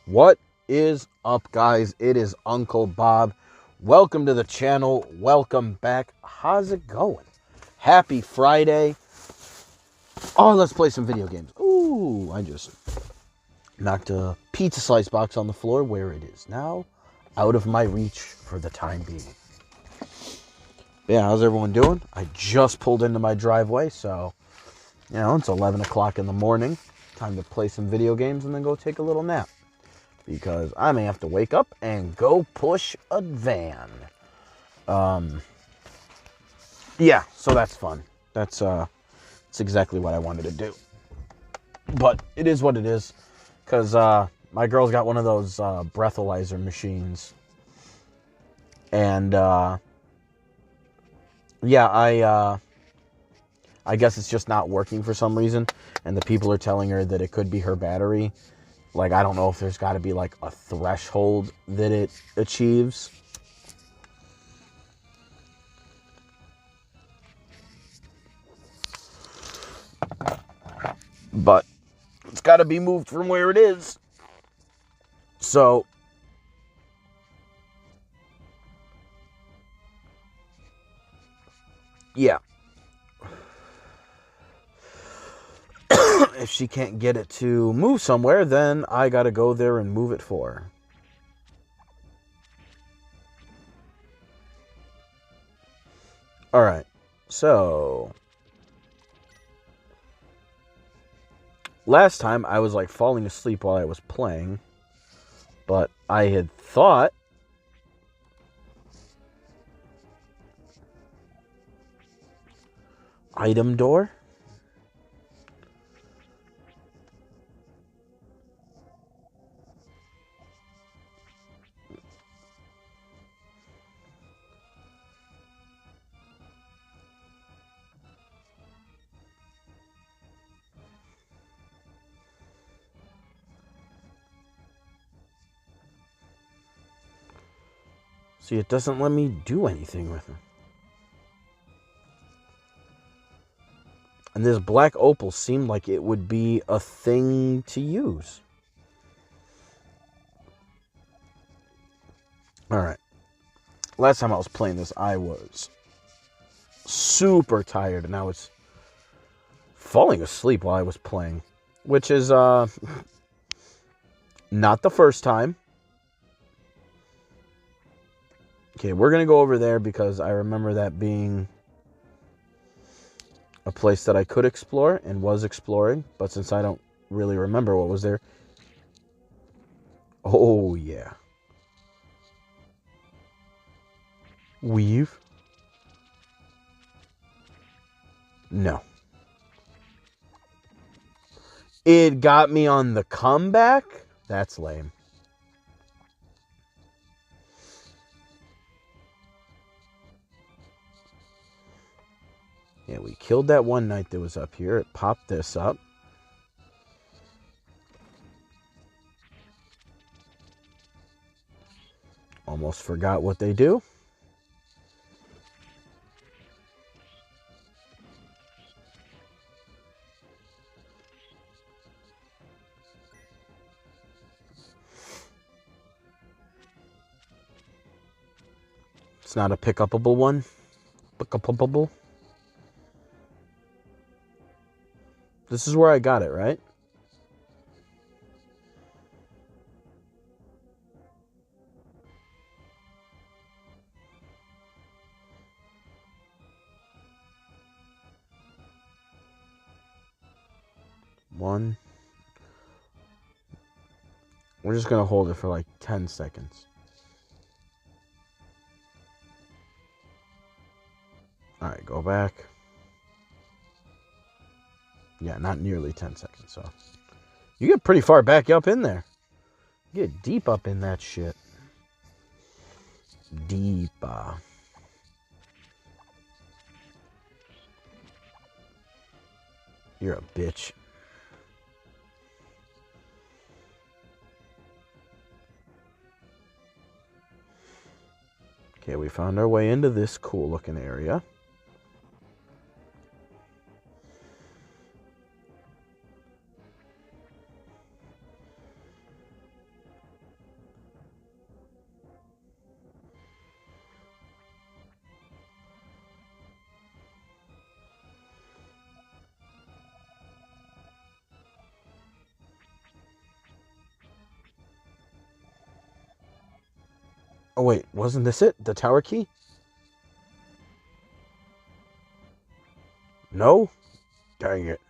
What is up, guys? It is Uncle Bob. Welcome to the channel. Welcome back. How's it going? Happy Friday. Oh, let's play some video games. Ooh, I just knocked a pizza slice box on the floor where it is now out of my reach for the time being. Yeah, how's everyone doing? I just pulled into my driveway, so, it's 11 o'clock in the morning. Time to play some video games and then go take a little nap, because I may have to wake up and go push a van. Yeah, so that's fun. That's exactly what I wanted to do. But it is what it is, because my girl's got one of those breathalyzer machines. And, yeah, I guess it's just not working for some reason, and the people are telling her that it could be her battery. Like, I don't know if there's got to be, like, a threshold that it achieves. But it's got to be moved from where it is. So, yeah. If she can't get it to move somewhere, then I got to go there and move it for her. All right. So, last time I was like falling asleep while I was playing, but I had thought item door. See, it doesn't let me do anything with it. And this black opal seemed like it would be a thing to use. All right. Last time I was playing this, I was super tired, and I was falling asleep while I was playing, which is not the first time. Okay, we're going to go over there because I remember that being a place that I could explore and was exploring, but since I don't really remember what was there. Oh, yeah. Weave? No. It got me on the comeback? That's lame. Yeah, we killed that one knight that was up here. It popped this up. Almost forgot what they do. It's not a pick-upable one. Pick-upable. This is where I got it, right? One. We're just going to hold it for like 10 seconds. All right, go back. Yeah, not nearly 10 seconds, so. You get pretty far back up in there. You get deep up in that shit. Deep. You're a bitch. Okay, we found our way into this cool looking area. Oh, wait. Wasn't this it? The tower key? No? Dang it.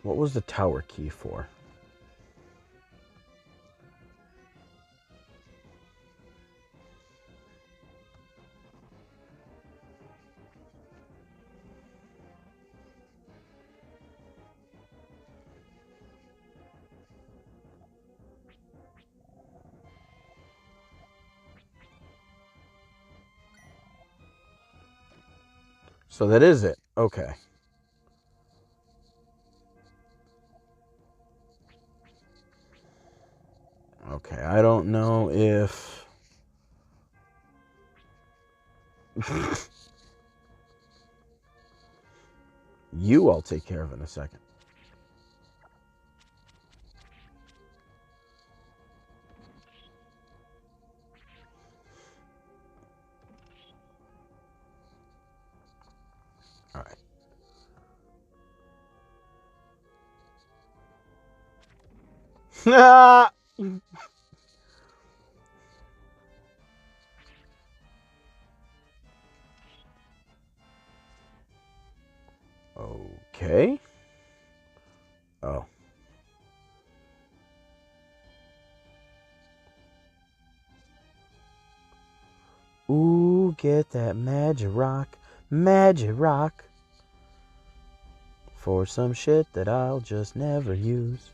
What was the tower key for? So that is it. Okay. Okay, I don't know if... you I'll take care of in a second. All right. Okay. Oh. Ooh, get that magic rock for some shit that I'll just never use.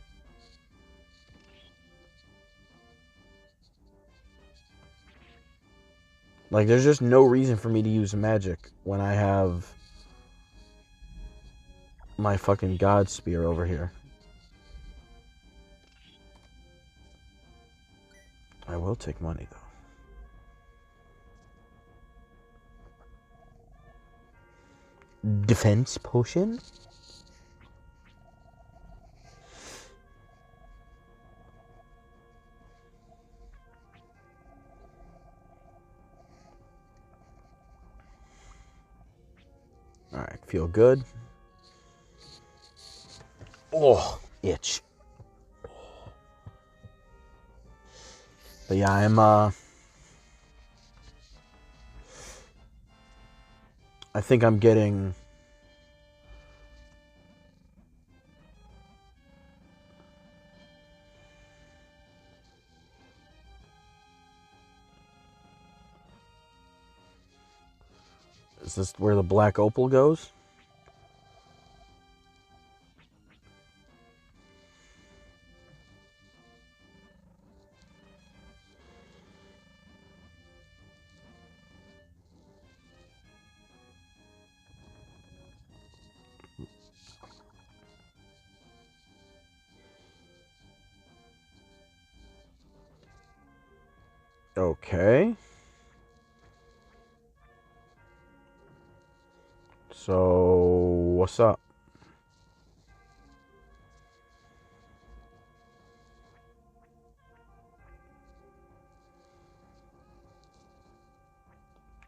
Like, there's just no reason for me to use magic when I have my fucking god spear over here. I will take money, though. Defense potion? Alright, feel good. Oh, itch. But yeah, I'm, I think I'm getting... Is this where the black opal goes? Okay. So, what's up?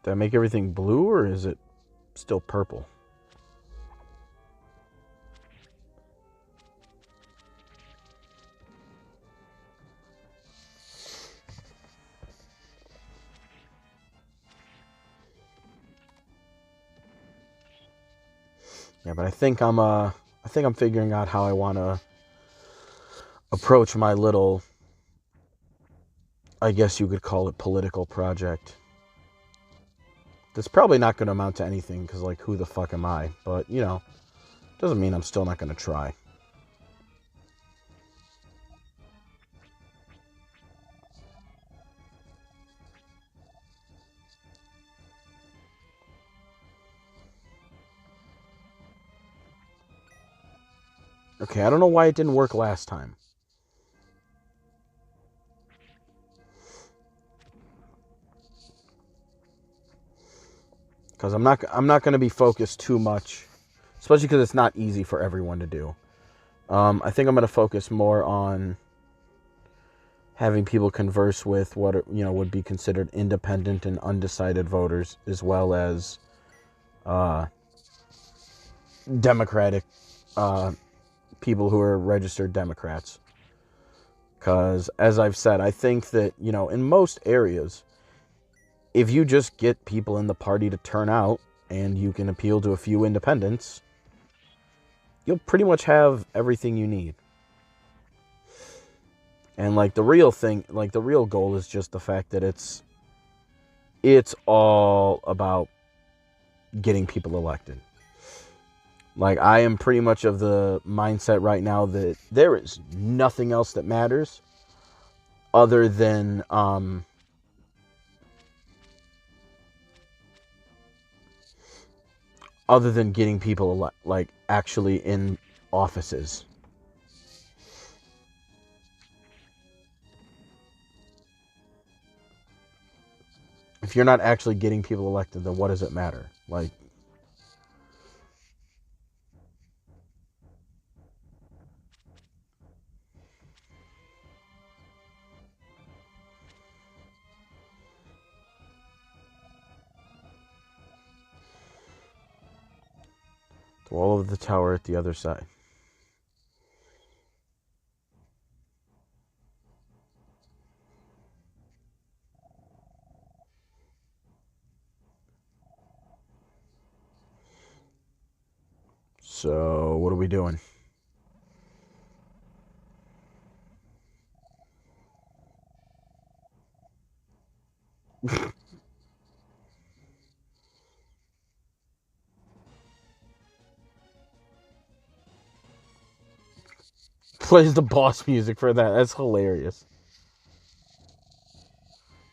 Did I make everything blue, or is it still purple? Yeah, but I think I'm figuring out how I want to approach my little, I guess you could call it, political project. That's probably not going to amount to anything, because, like, who the fuck am I? But, you know, doesn't mean I'm still not going to try. Okay, I don't know why it didn't work last time. Because I'm not going to be focused too much, especially because it's not easy for everyone to do. I think I'm going to focus more on having people converse with what would be considered independent and undecided voters, as well as Democratic people who are registered Democrats. Because, as I've said, I think that, in most areas, if you just get people in the party to turn out and you can appeal to a few independents, you'll pretty much have everything you need. And the real goal is just the fact that it's all about getting people elected. I am pretty much of the mindset right now that there is nothing else that matters other than getting people actually in offices. If you're not actually getting people elected, then what does it matter? The wall of the tower at the other side. So, what are we doing? Plays the boss music for that. That's hilarious.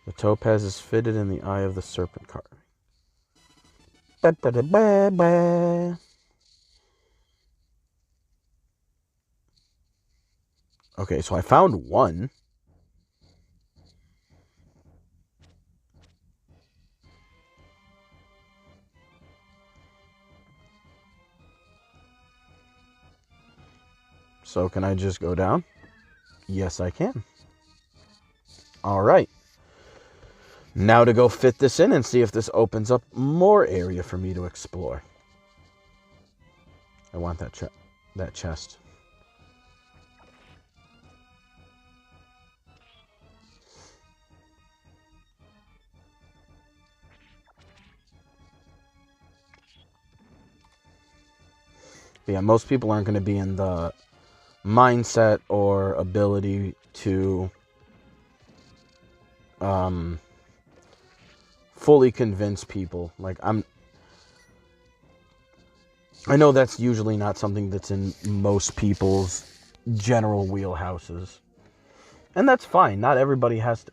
The topaz is fitted in the eye of the serpent carving. Okay, so I found one. So can I just go down? Yes, I can. All right. Now to go fit this in and see if this opens up more area for me to explore. I want that chest. But yeah, most people aren't going to be in the mindset or ability to fully convince people. I know that's usually not something that's in most people's general wheelhouses. And that's fine. Not everybody has to.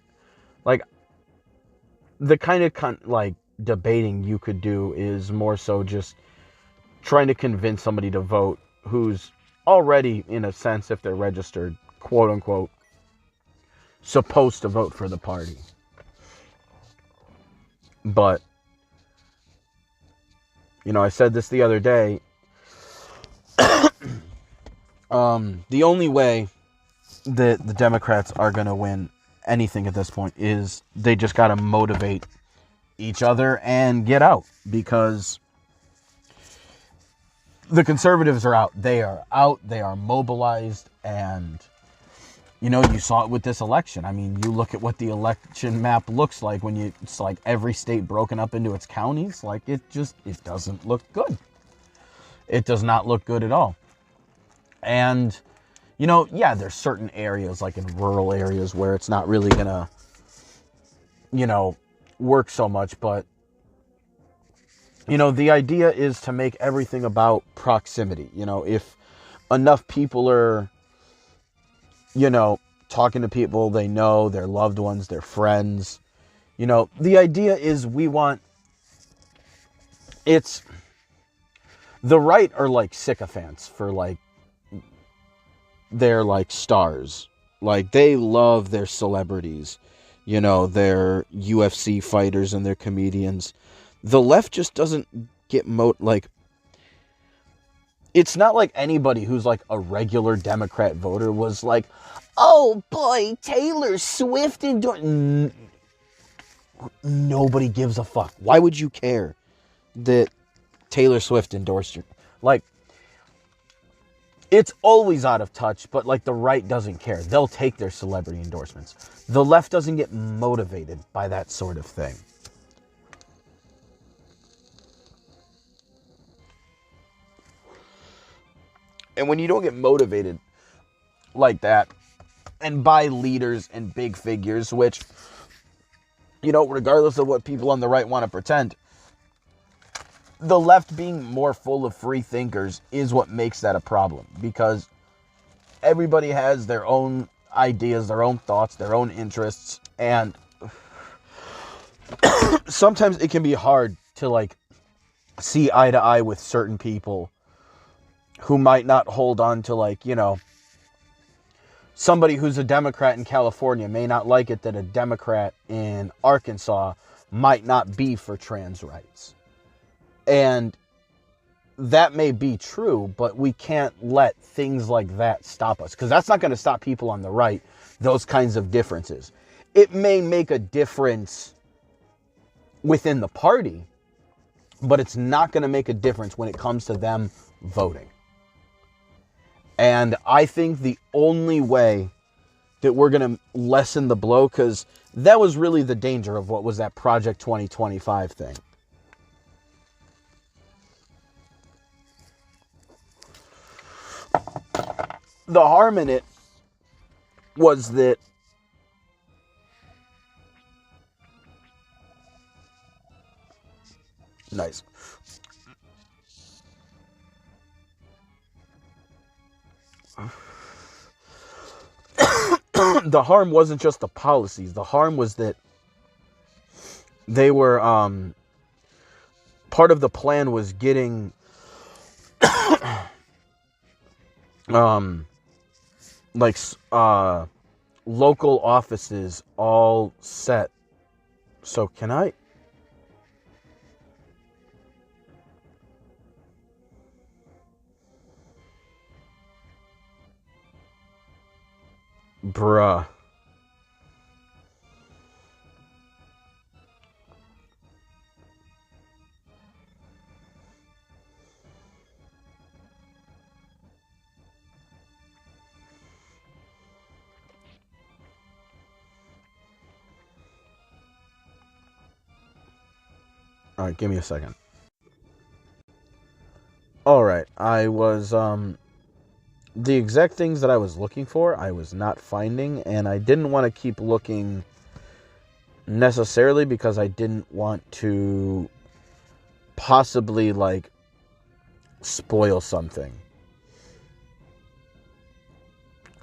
The kind of debating you could do is more so just trying to convince somebody to vote who's already, in a sense, if they're registered, quote unquote, supposed to vote for the party. But, I said this the other day. The only way that the Democrats are going to win anything at this point is they just got to motivate each other and get out, because the conservatives are out. They are out. They are mobilized. And, you saw it with this election. I mean, you look at what the election map looks like when it's every state broken up into its counties. It doesn't look good. It does not look good at all. And, there's certain areas, in rural areas, where it's not really going to, work so much. But, the idea is to make everything about proximity. If enough people are, talking to people they know, their loved ones, their friends, the idea is it's the right are sycophants for their stars. They love their celebrities, their UFC fighters and their comedians. The left just doesn't get it's not like anybody who's like a regular Democrat voter was like, oh boy, Taylor Swift endorsed. Nobody gives a fuck. Why would you care that Taylor Swift endorsed you? Like, it's always out of touch, but like the right doesn't care. They'll take their celebrity endorsements. The left doesn't get motivated by that sort of thing. And when you don't get motivated like that, and by leaders and big figures, which, you know, regardless of what people on the right want to pretend, the left being more full of free thinkers is what makes that a problem. Because everybody has their own ideas, their own thoughts, their own interests, and sometimes it can be hard to like see eye to eye with certain people who might not hold on to, like, you know, somebody who's a Democrat in California may not like it that a Democrat in Arkansas might not be for trans rights. And that may be true, but we can't let things like that stop us, because that's not going to stop people on the right, those kinds of differences. It may make a difference within the party, but it's not going to make a difference when it comes to them voting. And I think the only way that we're going to lessen the blow, because that was really the danger of what was that Project 2025 thing. The harm in it was that nice. The harm wasn't just the policies. The harm was that they were part of the plan was getting like local offices all set. So can I? Bruh. All right, give me a second. All right, I was the exact things that I was looking for, I was not finding, and I didn't want to keep looking necessarily because I didn't want to possibly like spoil something.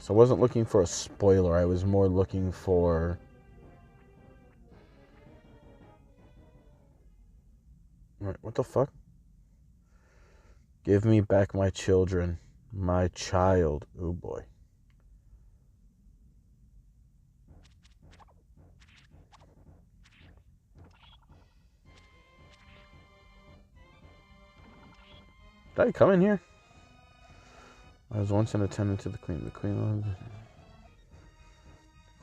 So I wasn't looking for a spoiler, I was more looking for what the fuck? Give me back my children. My child. Oh boy. Did I come in here? I was once an attendant to the Queen. The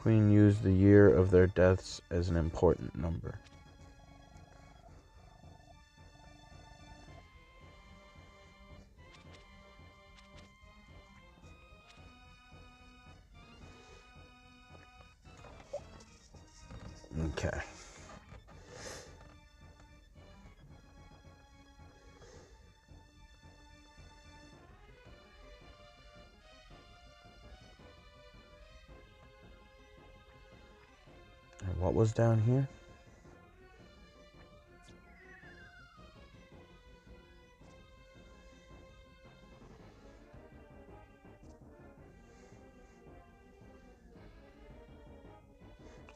Queen used the year of their deaths as an important number. Okay. And what was down here?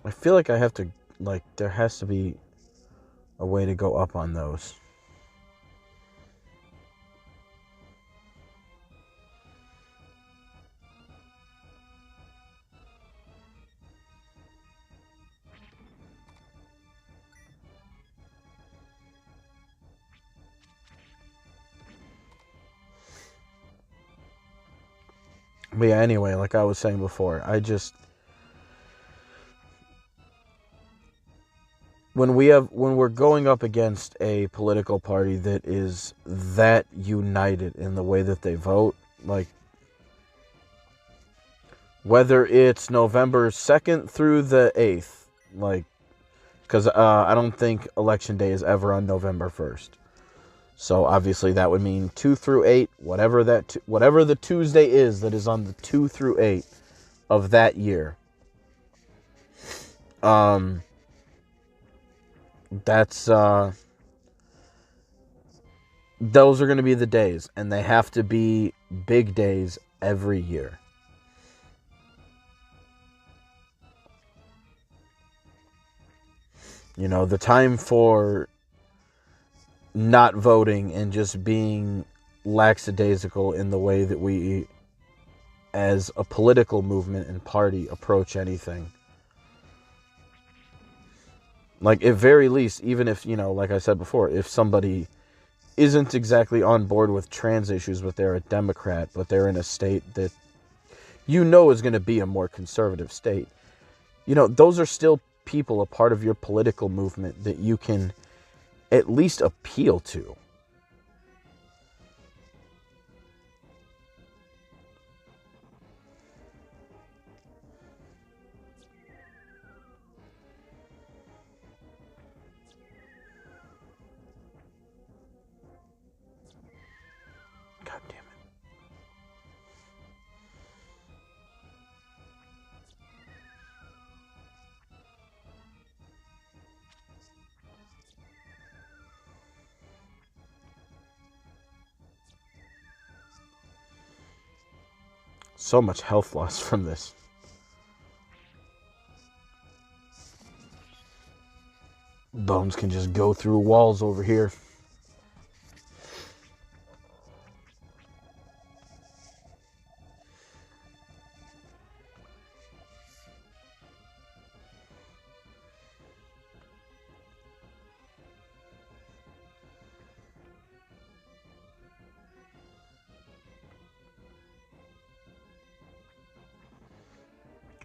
I feel like I have to, like, there has to be a way to go up on those. But yeah, anyway, like I was saying before, when we're going up against a political party that is that united in the way that they vote, like whether it's November 2nd through the 8th, like, because I don't think election day is ever on November 1st. So obviously that would mean 2 through 8, whatever the Tuesday is that is on the 2 through 8 of that year. That's those are going to be the days, and they have to be big days every year. You know, the time for not voting and just being lackadaisical in the way that we, as a political movement and party, approach anything. Like, at very least, even if, like I said before, if somebody isn't exactly on board with trans issues, but they're a Democrat, but they're in a state that is going to be a more conservative state, those are still people, a part of your political movement that you can at least appeal to. God damn it. So much health loss from this. Bones can just go through walls over here.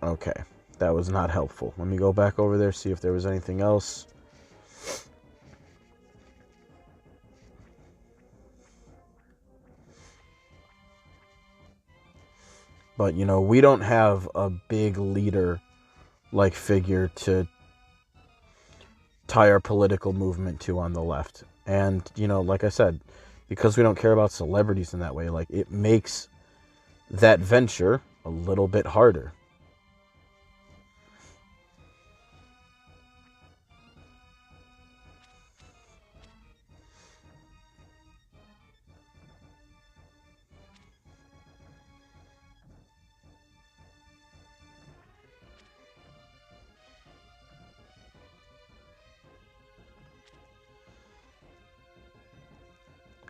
Okay, that was not helpful. Let me go back over there, see if there was anything else. But, we don't have a big leader-like figure to tie our political movement to on the left. And, like I said, because we don't care about celebrities in that way, like, it makes that venture a little bit harder.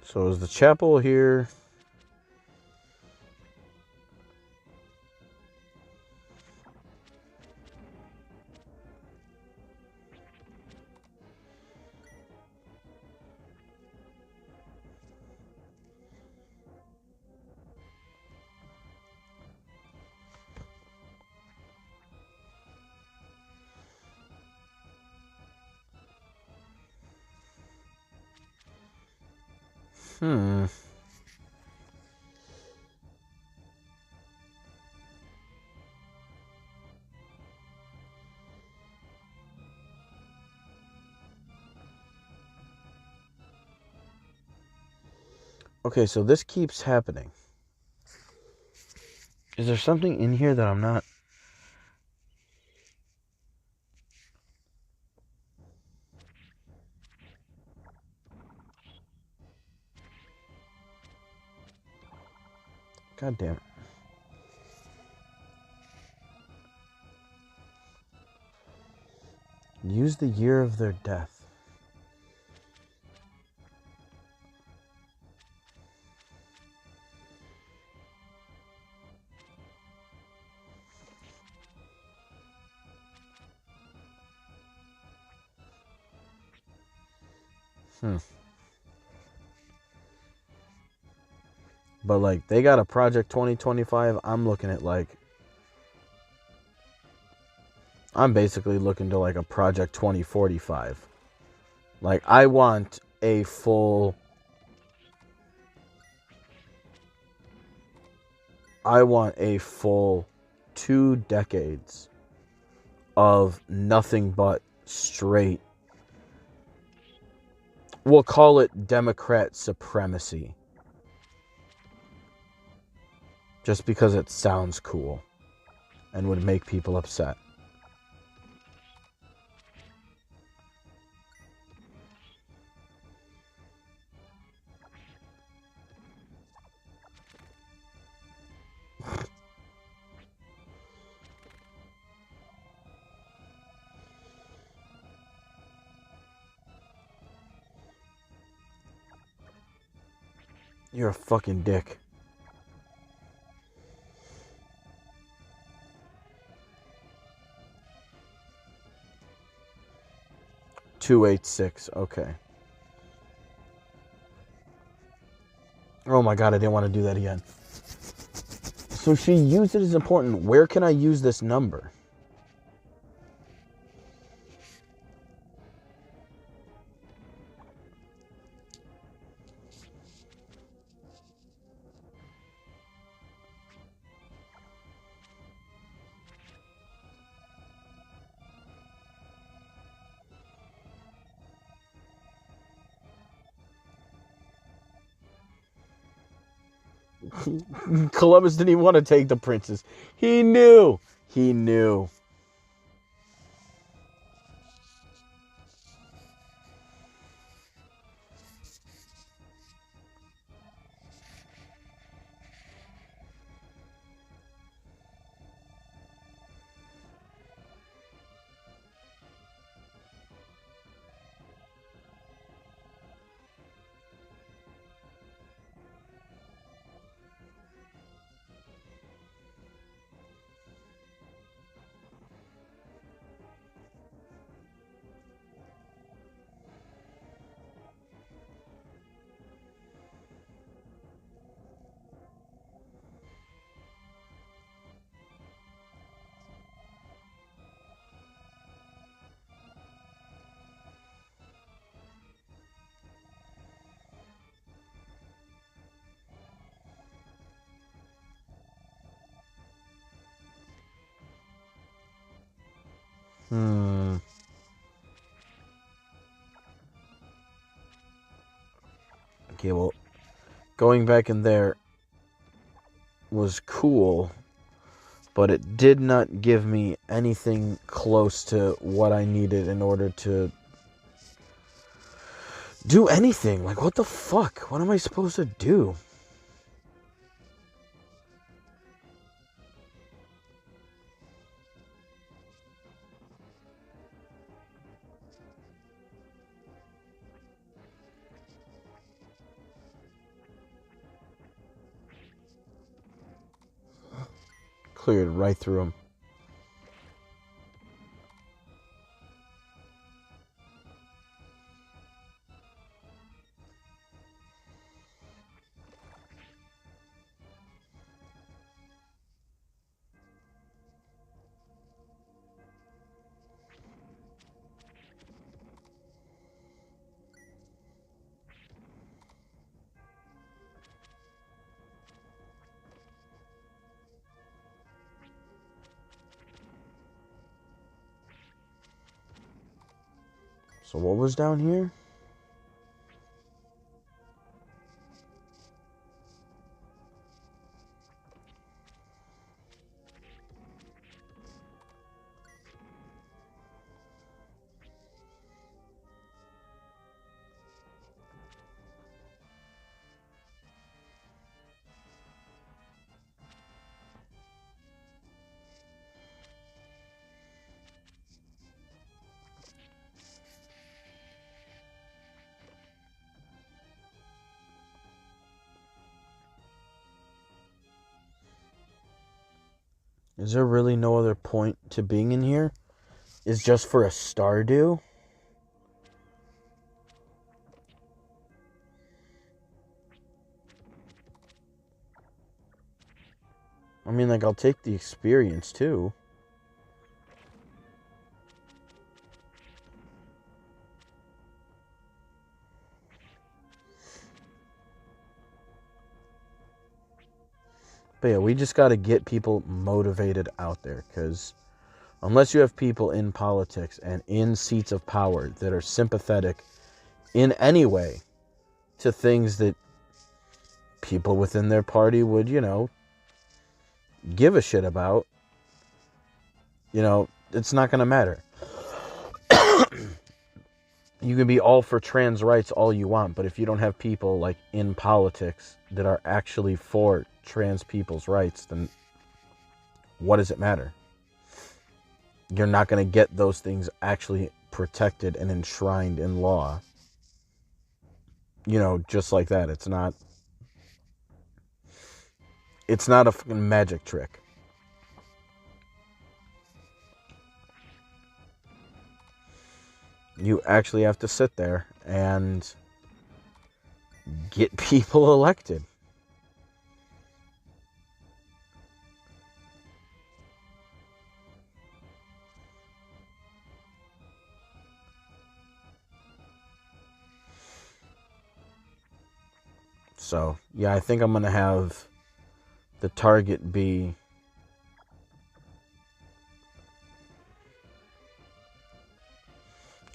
So is the chapel here? Okay, so this keeps happening. Is there something in here that I'm not... God damn it. Use the year of their death. But, like, they got a Project 2025. I'm looking at, like... I'm basically looking to, like, a Project 2045. Like, I want a full... I want a full 2 decades of nothing but straight... We'll call it Democrat supremacy. Just because it sounds cool and would make people upset. You're a fucking dick. $286. Okay. Oh my god, I didn't want to do that again. So she used it as important. Where can I use this number? Columbus didn't even want to take the princess. He knew. He knew. Okay, well, going back in there was cool, but it did not give me anything close to what I needed in order to do anything. Like, what the fuck? What am I supposed to do? Cleared right through him. So what was down here? Is there really no other point to being in here? Is just for a Stardew? I mean, like, I'll take the experience, too. But yeah, we just got to get people motivated out there, because unless you have people in politics and in seats of power that are sympathetic in any way to things that people within their party would, give a shit about, it's not going to matter. You can be all for trans rights all you want, but if you don't have people like in politics that are actually for trans people's rights, then what does it matter? You're not going to get those things actually protected and enshrined in law. Just like that. It's not a fucking magic trick. You actually have to sit there and get people elected. So, yeah, I think I'm going to have the target be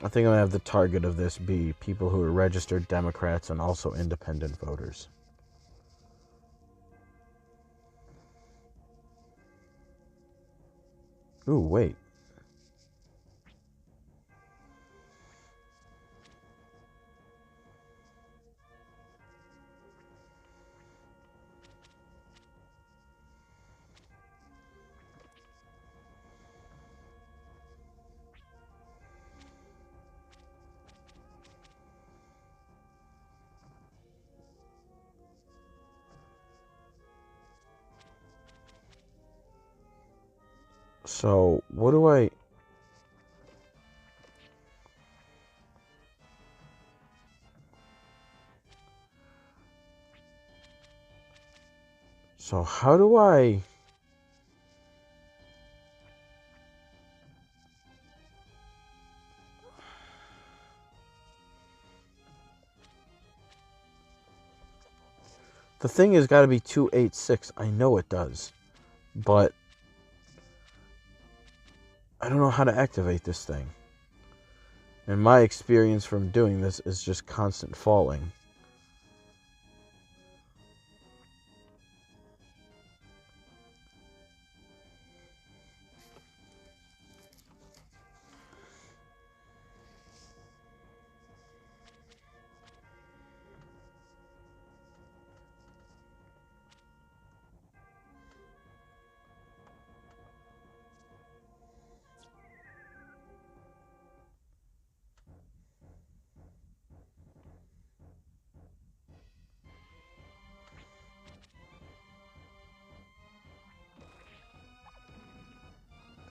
I think I'm going to have the target of this be people who are registered Democrats and also independent voters. Ooh, wait. So, what do I... So, how do I... The thing has got to be 286. I know it does. But I don't know how to activate this thing. And my experience from doing this is just constant falling.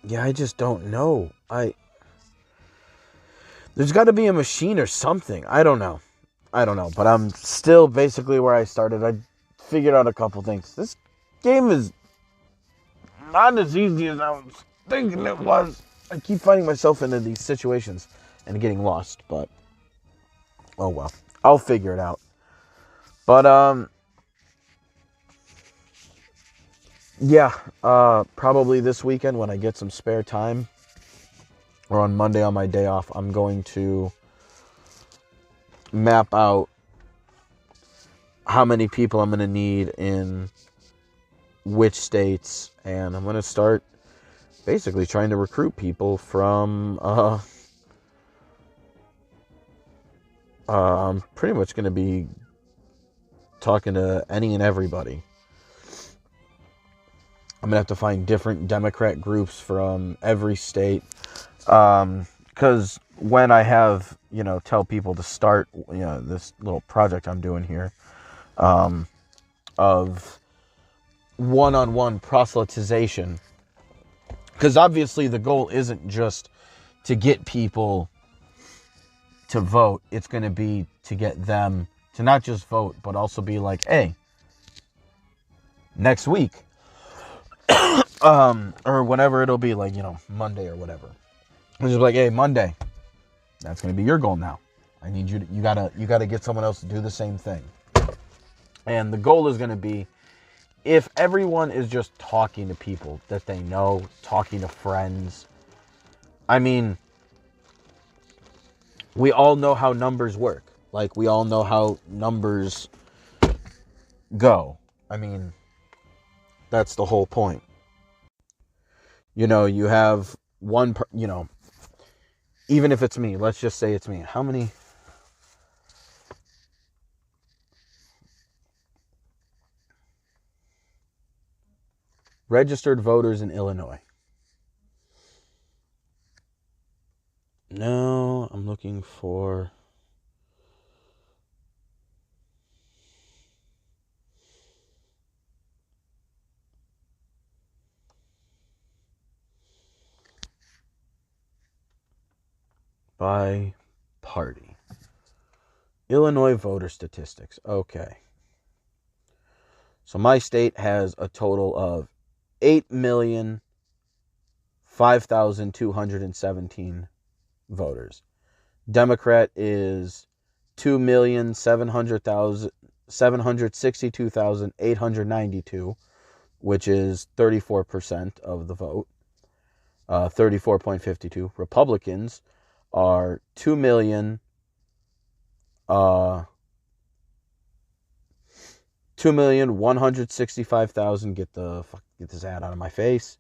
Yeah, I just don't know. There's got to be a machine or something. I don't know. But I'm still basically where I started. I figured out a couple things. This game is not as easy as I was thinking it was. I keep finding myself into these situations and getting lost, but oh well. I'll figure it out. But yeah, probably this weekend when I get some spare time, or on Monday on my day off, I'm going to map out how many people I'm going to need in which states, and I'm going to start basically trying to recruit people from I'm pretty much going to be talking to any and everybody. I'm going to have to find different Democrat groups from every state. Because when I have, tell people to start, this little project I'm doing here, of one-on-one proselytization, because obviously the goal isn't just to get people to vote. It's going to be to get them to not just vote, but also be like, hey, next week, or whenever it'll be, like, Monday or whatever. It's just like, hey, Monday, that's going to be your goal now. I need you to, you gotta get someone else to do the same thing. And the goal is going to be, if everyone is just talking to people that they know, talking to friends, I mean, we all know how numbers work. Like, we all know how numbers go. I mean, that's the whole point. You have one, even if it's me, let's just say it's me. How many? Registered voters in Illinois. No, I'm looking for... by party. Illinois voter statistics. Okay. So my state has a total of 8,005,217 voters. Democrat is 2,762,892, which is 34% of the vote. 34.52. Republicans are 2,165,000. Get this ad out of my face.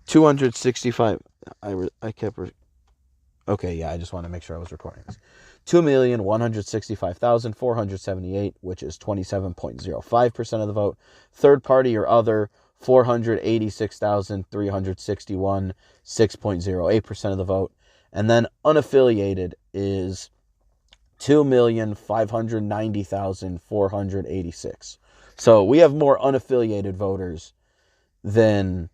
265. I kept. Okay, yeah, I just want to make sure I was recording this. 2,165,478, which is 27.05% of the vote. Third party or other, 486,361, 6.08% of the vote. And then unaffiliated is 2,590,486. So we have more unaffiliated voters than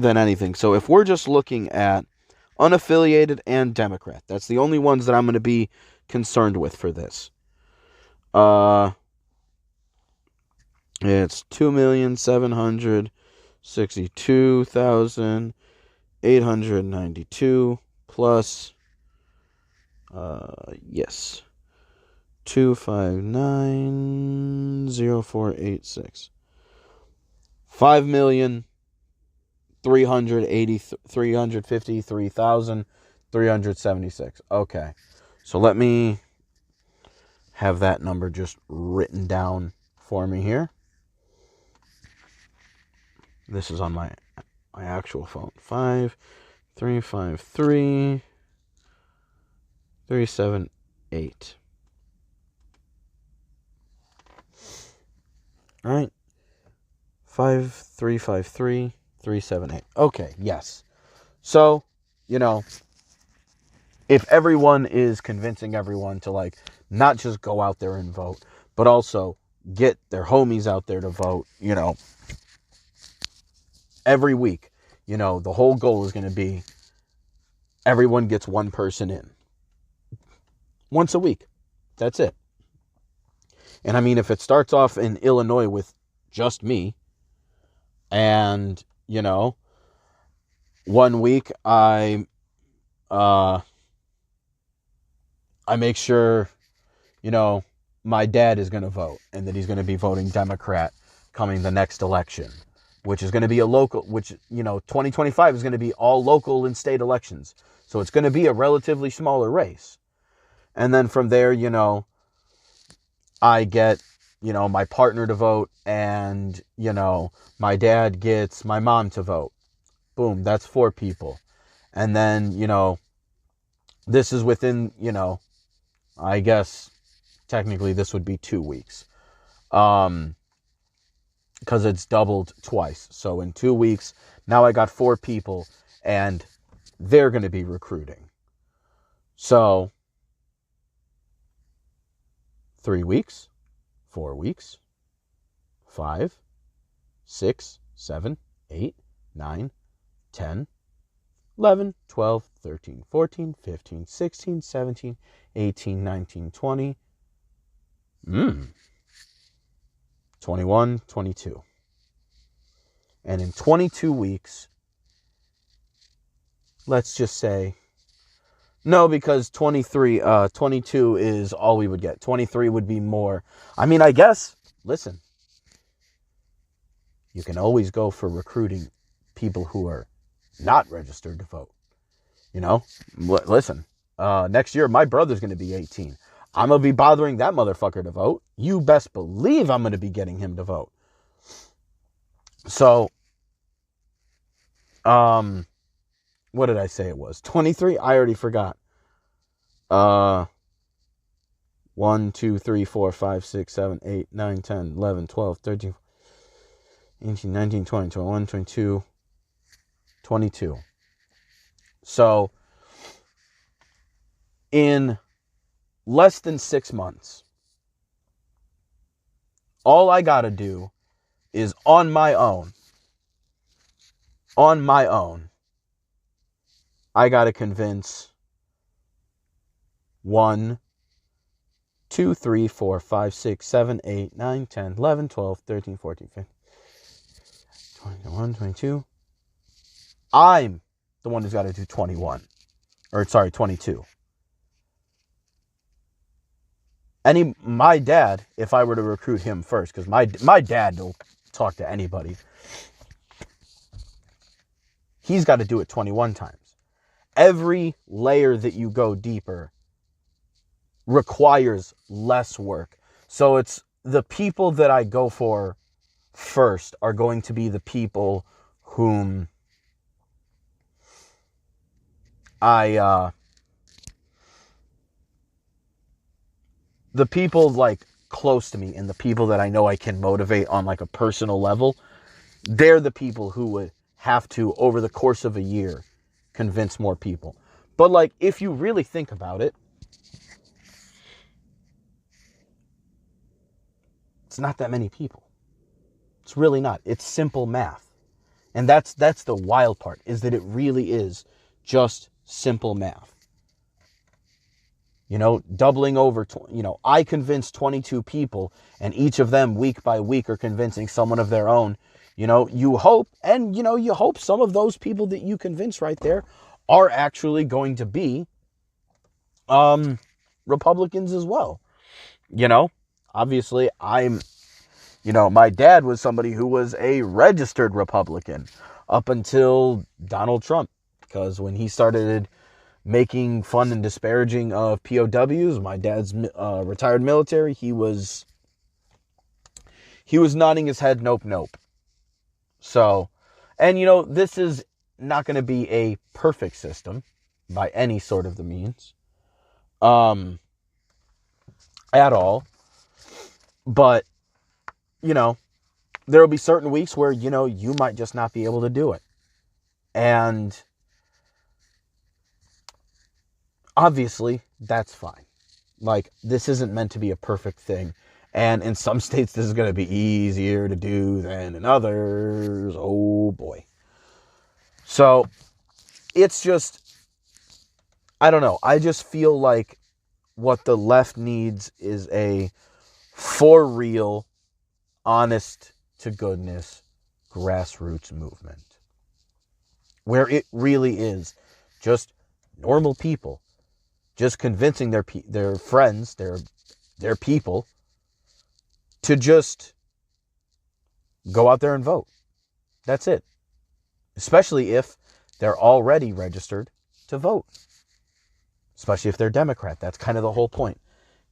anything. So if we're just looking at unaffiliated and Democrat, that's the only ones that I'm going to be concerned with for this. It's 2,762,892 plus, yes, 259,0486. 5,353,376. Okay. So let me have that number just written down for me here. This is on my actual phone. 5,353,378. All right. 5,353,378. Okay, yes. So, if everyone is convincing everyone to, like, not just go out there and vote, but also get their homies out there to vote, every week, the whole goal is going to be everyone gets one person in. Once a week. That's it. And I mean, if it starts off in Illinois with just me, and, 1 week I make sure, my dad is going to vote, and that he's going to be voting Democrat coming the next election, which is going to be a local, 2025 is going to be all local and state elections. So it's going to be a relatively smaller race. And then from there, I get, my partner to vote, and, my dad gets my mom to vote. Boom, that's 4 people. And then, this is within, I guess technically this would be 2 weeks. Because it's doubled twice. So in 2 weeks, now I got 4 people, and they're going to be recruiting. So 3 weeks, 4 weeks, 5, 6, 7, 8, 9, 10, 11, 12, 13, 14, 15, 16, 17, 18, 19, 20. 21, 22. And in 22 weeks, let's just say, no, because 22 is all we would get. 23 would be more. I mean, I guess, listen, you can always go for recruiting people who are not registered to vote. You know, listen, next year, my brother's going to be 18. I'm going to be bothering that motherfucker to vote. You best believe I'm going to be getting him to vote. So, what did I say it was? 23? I already forgot. 1, 2, 3, 4, 5, 6, 7, 8, 9, 10, 11, 12, 13, 18, 19, 20, 21, 22, 22. So, in less than 6 months, all I got to do is on my own, I got to convince 1, 2, 3, 4, 5, 6, 7, 8, 9, 10, 11, 12, 13, 14, 15, 21, 22. I'm the one who's got to do 21. Or, sorry, 22. My dad, if I were to recruit him first, because my dad will talk to anybody, he's got to do it 21 times. Every layer that you go deeper requires less work. So it's the people that I go for first are going to be the people whom the people like close to me and the people that I know I can motivate on like a personal level. They're the people who would have to, over the course of a year, convince more people. But like, if you really think about it, it's not that many people. It's really not. It's simple math. And that's the wild part, is that it really is just simple math. You know, doubling over, I convinced 22 people, and each of them week by week are convincing someone of their own. You hope some of those people that you convince right there are actually going to be Republicans as well. Obviously my dad was somebody who was a registered Republican up until Donald Trump, because when he started making fun and disparaging of POWs, my dad's retired military, he was nodding his head, nope, nope. So, and this is not going to be a perfect system by any sort of the means, at all. But, there will be certain weeks where, you might just not be able to do it. And obviously, that's fine. Like, this isn't meant to be a perfect thing. And in some states, this is going to be easier to do than in others. Oh, boy. So, it's just, I don't know. I just feel like what the left needs is a for real, honest to goodness grassroots movement, where it really is just normal people just convincing their friends, their people, to just go out there and vote. That's it. Especially if they're already registered to vote. Especially if they're Democrat. That's kind of the whole point.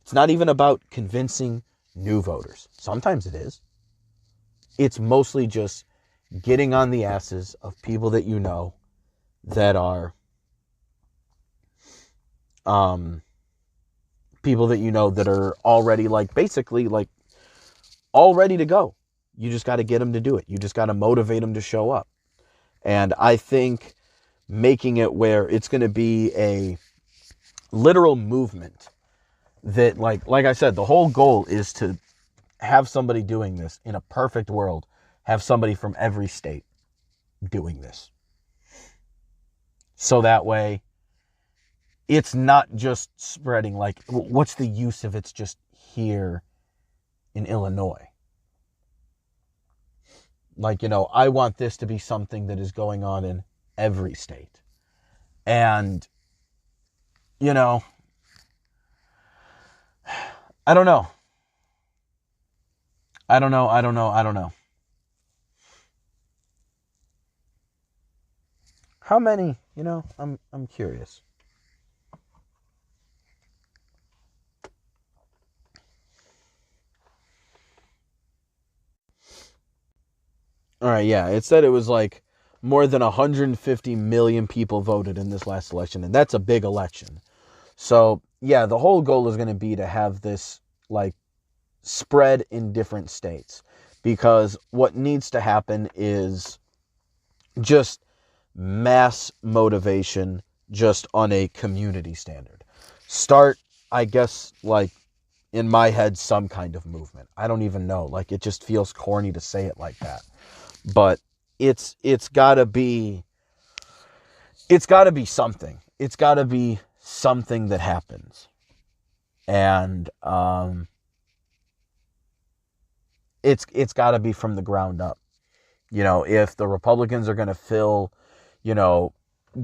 It's not even about convincing new voters. Sometimes it is. It's mostly just getting on the asses of people that you know that are people that you know that are already basically all ready to go. You just got to get them to do it. You just got to motivate them to show up. And I think making it where it's going to be a literal movement that, like I said, the whole goal is to have somebody doing this in a perfect world, have somebody from every state doing this. So that way, it's not just spreading what's the use if it's just here in Illinois? Like, I want this to be something that is going on in every state. And, I don't know. I don't know. How many, I'm curious. All right, yeah. It said it was like more than 150 million people voted in this last election, and that's a big election. So, yeah, the whole goal is going to be to have this like spread in different states, because what needs to happen is just mass motivation just on a community standard. Start, I guess, like in my head, some kind of movement. I don't even know. Like, it just feels corny to say it like that. But it's gotta be something. It's gotta be something that happens. And it's gotta be from the ground up. If the Republicans are gonna fill,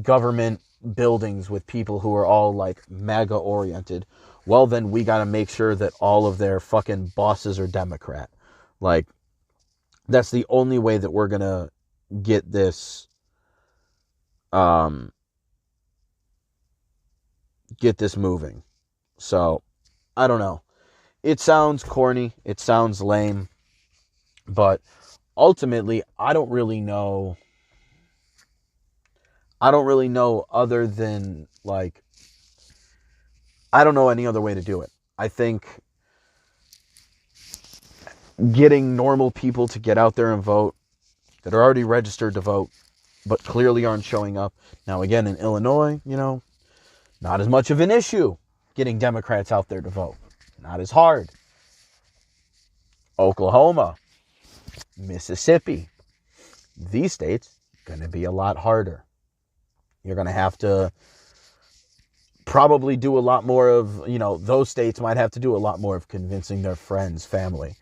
government buildings with people who are all like MAGA oriented, well, then we got to make sure that all of their fucking bosses are Democrat. Like, that's the only way that we're going to get this, moving. So, I don't know. It sounds corny. It sounds lame. But ultimately, I don't really know other than, like, I don't know any other way to do it. I think getting normal people to get out there and vote that are already registered to vote but clearly aren't showing up. Now, again, in Illinois, not as much of an issue getting Democrats out there to vote. Not as hard. Oklahoma, Mississippi, these states, going to be a lot harder. You're going to have to probably do a lot more of, those states might have to do a lot more of convincing their friends, family.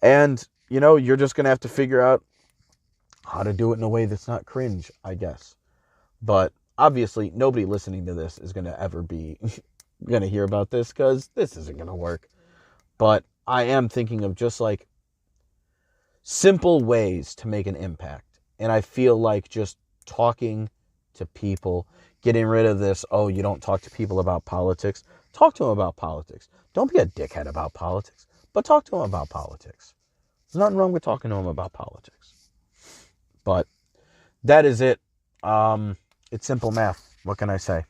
And, you're just going to have to figure out how to do it in a way that's not cringe, I guess. But obviously, nobody listening to this is going to ever be going to hear about this, because this isn't going to work. But I am thinking of just like simple ways to make an impact. And I feel like just talking to people, getting rid of this, oh, you don't talk to people about politics. Talk to them about politics. Don't be a dickhead about politics, but talk to them about politics. There's nothing wrong with talking to them about politics. But that is it. It's simple math. What can I say?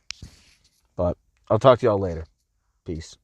But I'll talk to y'all later. Peace.